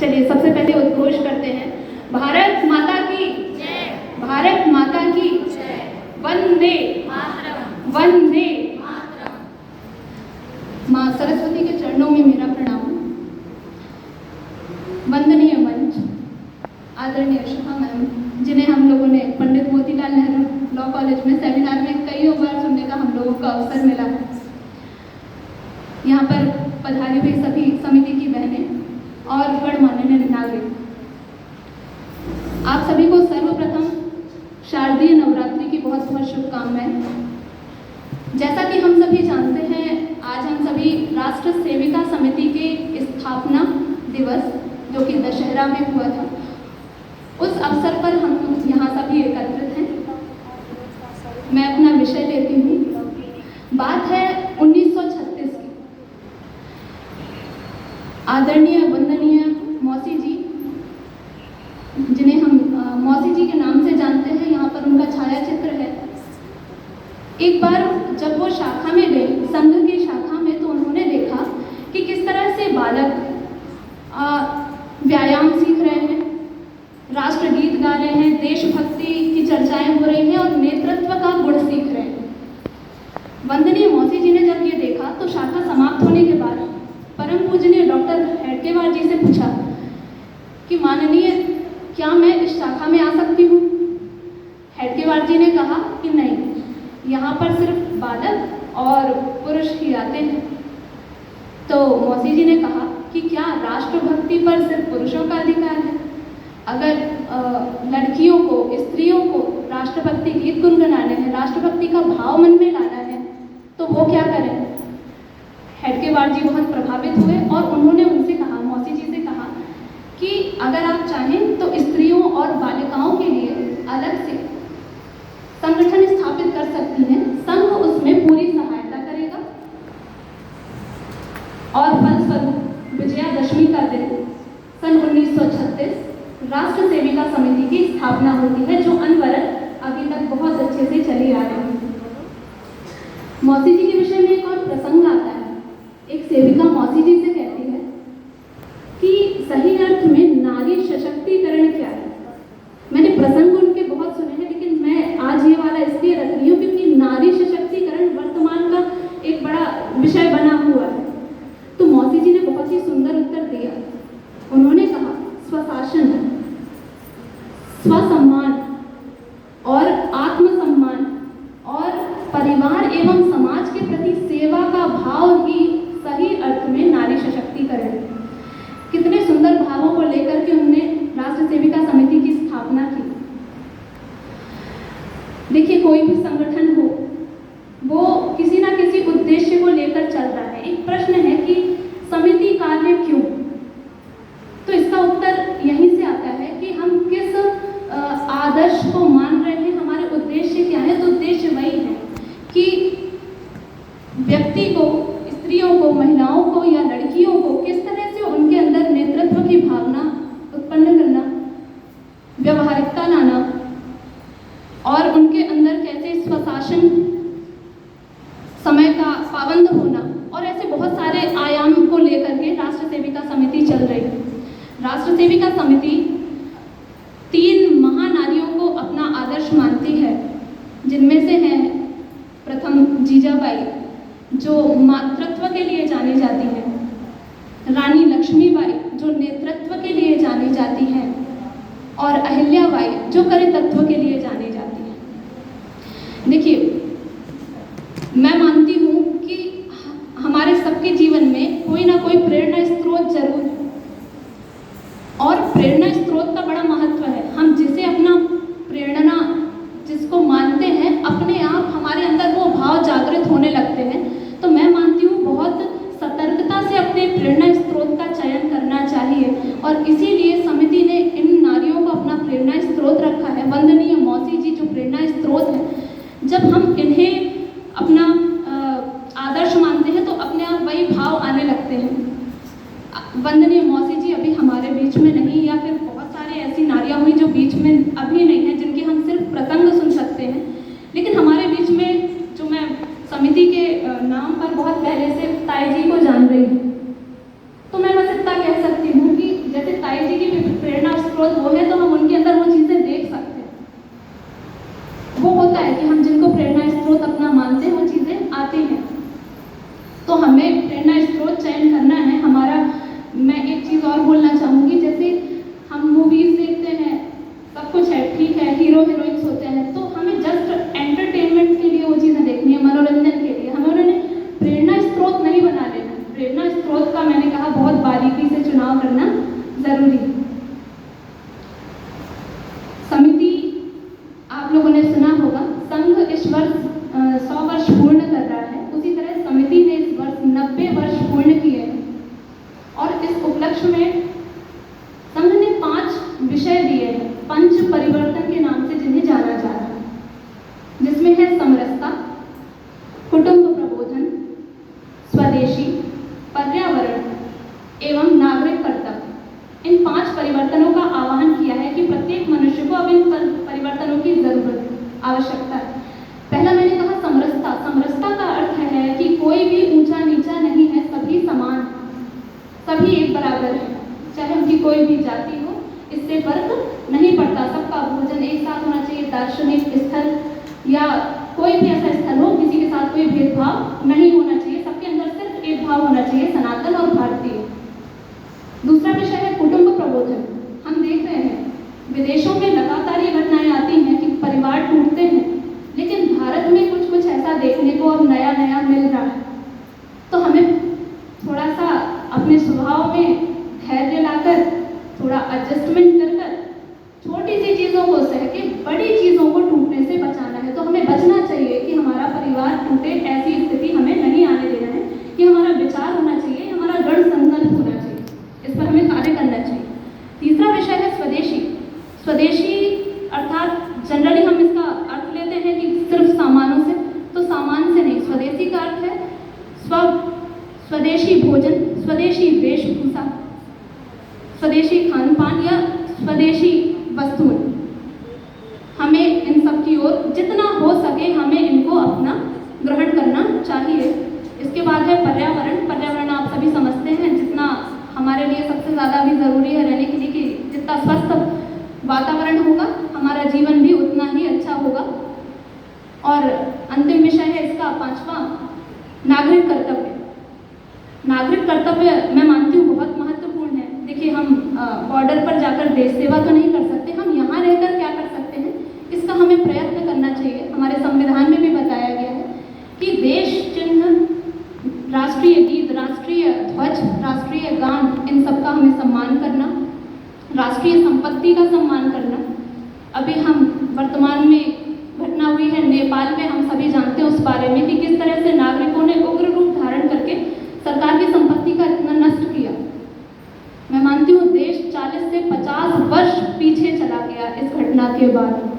चलिए सबसे पहले उद्घोष करते हैं, भारत माता की जय, भारत माता की जय, वंदे मातरम, वंदे मातरम। माँ सरस्वती के चरणों में मेरा प्रणाम। वंदनीय मंच, आदरणीय शिखा मैम, जिन्हें हम लोगों ने पंडित मोतीलाल नेहरू लॉ कॉलेज में सेमिनार में कई बार सुनने का हम लोगों को अवसर मिला है। यहाँ पर पधारी हुई सभी समिति की बहनें और गणमान्य नागरिक, आप सभी को सर्वप्रथम शारदीय नवरात्रि की बहुत बहुत शुभकामनाएं। जैसा कि हम सभी जानते हैं, आज हम सभी राष्ट्र सेविका समिति के स्थापना दिवस जो कि दशहरा में हुआ था, उस अवसर पर हम यहाँ सभी एकत्रित हैं। मैं अपना विषय लेती हूँ। बात है 1936 की। आदरणीय वंदनीय मौसी जी, जिन्हें हम मौसी जी के नाम से जानते हैं, यहाँ पर उनका छाया चित्र है। एक बार जब वो शाखा में गई, संघ की शाखा में, तो उन्होंने देखा कि किस तरह से बालक व्यायाम सीख रहे हैं, राष्ट्रगीत गा रहे हैं, देशभक्ति की चर्चाएं हो रही हैं और नेतृत्व का गुण सीख रहे हैं। वंदनीय मौसी जी ने जब ये देखा तो शाखा समाप्त होने के बाद परम पूजनीय डॉक्टर हेडगेवार जी से पूछा कि माननीय, क्या मैं इस शाखा में आ सकती हूँ? हेडगेवार जी ने कहा कि नहीं, यहाँ पर सिर्फ बालक और पुरुष ही आते हैं। तो मौसी जी ने कहा कि क्या राष्ट्रभक्ति पर सिर्फ पुरुषों का अधिकार है? अगर लड़कियों को, स्त्रियों को राष्ट्रभक्ति गीत गुनगुनाने हैं, राष्ट्रभक्ति का भाव मन में लाना है, तो वो क्या करें? हेडगेवार जी बहुत प्रभावित हुए और उन्होंने उनसे कहा, मौसी जी से कहा कि अगर आप चाहें तो स्त्रियों और बालिकाओं के लिए अलग से संगठन स्थापित कर सकती हैं, संघ उसमें पूरी सहायता करेगा। और फलस्वरूप विजयादशमी का दिन सन 1936 राष्ट्र सेविका समिति की स्थापना होती है, जो अनवरत अभी तक बहुत अच्छे से चली आ रही है। मौसी जी के विषय में एक और प्रसंग आता है। एक सेविका मौसी जी से कहती है कि सही अर्थ में नारी सशक्तिकरण क्या है। मैंने प्रसंग उनके बहुत सुने हैं, लेकिन मैं आज ये वाला इसलिए रख रही हूँ क्योंकि नारी सशक्तिकरण वर्तमान का एक बड़ा विषय बना हुआ है। तो मौसी जी ने बहुत ही सुंदर उत्तर दिया। उन्होंने कहा, स्वशासन, स्वसम्मान और आत्मसम्मान और परिवार एवं समाज के प्रति सेवा का भाव ही सही अर्थ में नारी सशक्तिकरण है। कितने सुंदर भावों को लेकर के उन्होंने राष्ट्र सेविका समिति की स्थापना की। देखिए, कोई भी संगठन हो, वो किसी ना किसी उद्देश्य को लेकर चल रहा है। एक प्रश्न है कि समिति कार्य क्यों? तो इसका उत्तर यहीं से आता है कि हम किस आदर्श को मान रहे हैं, हमारे उद्देश्य क्या है। तो उद्देश्य वही है कि व्यक्ति को, स्त्रियों को, महिलाओं को या लड़कियों को किस तरह से उनके अंदर नेतृत्व की भावना उत्पन्न करना, व्यवहारिकता लाना और उनके अंदर कैसे स्वशासन, समय का पाबंद होना और ऐसे बहुत सारे आयाम को लेकर के राष्ट्र सेविका समिति चल रही है। राष्ट्र सेविका समिति 3 महानारियों को अपना आदर्श मानती है, जिनमें से है प्रथम जीजाबाई, जो मातृत्व के लिए जानी जाती हैं, रानी लक्ष्मीबाई, जो नेतृत्व के लिए जानी जाती हैं, और अहिल्याबाई, जो करितत्व के लिए जानी जाती हैं। देखिए, मैं मानती हूँ कि हमारे सबके जीवन में कोई ना कोई प्रेरणा स्रोत जरूर है और प्रेरणा स्रोत का बड़ा महत्व है। हम जिसे अपना प्रेरणा, जिसको मानते हैं, अपने आप हमारे अंदर वो भाव जागृत होने लगते हैं। तो मैं मानती हूँ बहुत सतर्कता से अपने प्रेरणा स्रोत का चयन करना चाहिए और इसीलिए समिति ने इन नारियों को अपना प्रेरणा स्रोत रखा है। वंदनीय मौसी जी जो प्रेरणा स्रोत है, जब हम इन्हें अपना आदर्श मानते हैं तो अपने आप वही भाव आने लगते हैं। वंदनीय मौसी जी अभी हमारे बीच में नहीं, या फिर बहुत सारी ऐसी नारियां हुई जो बीच में अभी नहीं है, जिनके हम सिर्फ प्रसंग सुन सकते हैं, लेकिन हमारे बीच में जो मैं समिति के नाम पर बहुत पहले से ताई जी को जान रही हूँ, तो मैं बस इतना कह सकती हूँ कि जैसे ताई स्रोत का मैंने कहा बहुत बारीकी से चुनाव करना जरूरी है। समिति, आप लोगों ने सुना होगा, संघ इस वर्ष 100 वर्ष पूर्ण कर रहा है, उसी तरह समिति ने इस वर्ष 90 वर्ष पूर्ण किए हैं। और इस उपलक्ष्य में संघ ने 5 विषय दिए हैं, पंच परिवर्तन के नाम से जिन्हें जाना जा रहा है, जिसमें है समरसता, कुटुंब प्रबोधन, स्वदेशी, पर्यावरण एवं नागरिक कर्तव्य। इन 5 परिवर्तनों का आह्वान किया है कि प्रत्येक मनुष्य को अब इन परिवर्तनों की जरूरत, आवश्यकता है। पहला मैंने कहा समरसता। समरसता का अर्थ है कि कोई भी ऊंचा नीचा नहीं है, सभी समान, सभी एक बराबर है, चाहे उनकी कोई भी जाति हो, इससे फर्क नहीं पड़ता। सबका भोजन एक साथ होना चाहिए। दार्शनिक स्थल या कोई भी ऐसा स्थल हो, किसी के साथ कोई भेदभाव नहीं होना चाहिए, सबके अंदर सिर्फ एक भाव होना चाहिए, सनातन और भारतीय। दूसरा विषय है कुटुंब प्रबोधन। हम देख रहे हैं विदेशों में लगातार ये घटनाएं आती हैं कि परिवार टूटते हैं, लेकिन भारत में कुछ कुछ ऐसा देखने को अब नया नया मिल रहा है। तो हमें थोड़ा सा अपने स्वभाव में धैर्य लाकर, थोड़ा एडजस्टमेंट कर कर छोटी सी चीज़ों को सह के बड़ी चीज़ों को टूटने से बचाना है। तो हमें बचना चाहिए कि हमारा परिवार टूटे, ऐसी स्थिति हमें नहीं आने देना है। कि हमारा विचार होना चाहिए, हमारा दृढ़ संकल्प होना चाहिए, इस पर हमें कार्य करना चाहिए। तीसरा विषय है स्वदेशी। स्वदेशी अर्थात जनरली हम इसका अर्थ लेते हैं कि सिर्फ सामानों से, तो सामान से नहीं, स्वदेशी का अर्थ है स्वदेशी भोजन, स्वदेशी वेशभूषा, स्वदेशी खान पान या स्वदेशी वस्तुएं। हमें इन सब की ओर जितना हो सके हमें इनको अपना ग्रहण करना चाहिए। इसके बाद है पर्यावरण। पर्यावरण आप सभी समझते हैं, जितना हमारे लिए सबसे ज़्यादा भी ज़रूरी है रहने के लिए, कि जितना स्वस्थ वातावरण होगा हमारा जीवन भी उतना ही अच्छा होगा। और अंतिम विषय है इसका 5वां, नागरिक कर्तव्य। नागरिक कर्तव्य मैं मानती हूँ बहुत महत्वपूर्ण है। देखिए, हम बॉर्डर पर जाकर देश सेवा तो नहीं कर सकते, हम यहाँ रहकर क्या कर सकते हैं, इसका हमें प्रयत्न करना चाहिए। हमारे संविधान में भी बताया गया है कि देश चिन्ह, राष्ट्रीय गीत, राष्ट्रीय ध्वज, राष्ट्रीय गान, इन सब का हमें सम्मान करना, राष्ट्रीय संपत्ति का सम्मान करना। अभी हम वर्तमान में घटना हुई है नेपाल में, हम सभी जानते हैं उस बारे में कि किस तरह से नागरिकों ने उग्र रूप धारण करके सरकार की संपत्ति का इतना नष्ट किया। मैं मानती हूँ देश 40 से 50 वर्ष पीछे चला गया इस घटना के बाद।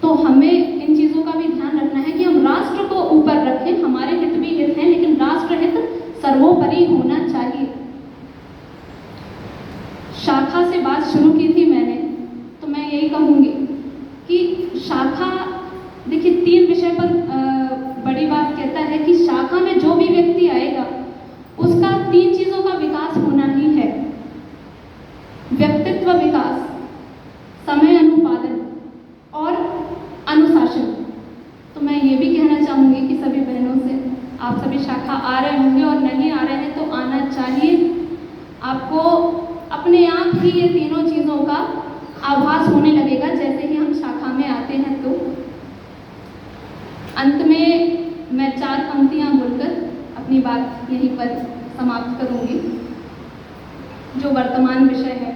तो हमें इन चीज़ों का भी ध्यान रखना है कि हम राष्ट्र को ऊपर रखें। हमारे हित भी हित हैं, लेकिन राष्ट्र हित सर्वोपरि होना चाहिए। शाखा से बात शुरू की थी मैंने, तो मैं यही कहूँगी कि शाखा, देखिए 3 विषय पर बड़ी बात कहता है कि शाखा में जो भी व्यक्ति आएगा उसका 3 चीज़ों का विकास होना ही है। व्यक्तित्व विकास, समय अनुपालन और अनुशासन। तो मैं ये भी कहना चाहूँगी कि सभी बहनों से, आप सभी शाखा आ रहे होंगे और नहीं आ रहे हैं तो आना चाहिए। आपको अपने आप ही ये तीनों चीज़ों का आभास होने लगेगा जैसे ही हम शाखा में आते हैं। तो अंत में मैं 4 पंक्तियाँ बोलकर अपनी बात यहीं पर समाप्त करूँगी। जो वर्तमान विषय है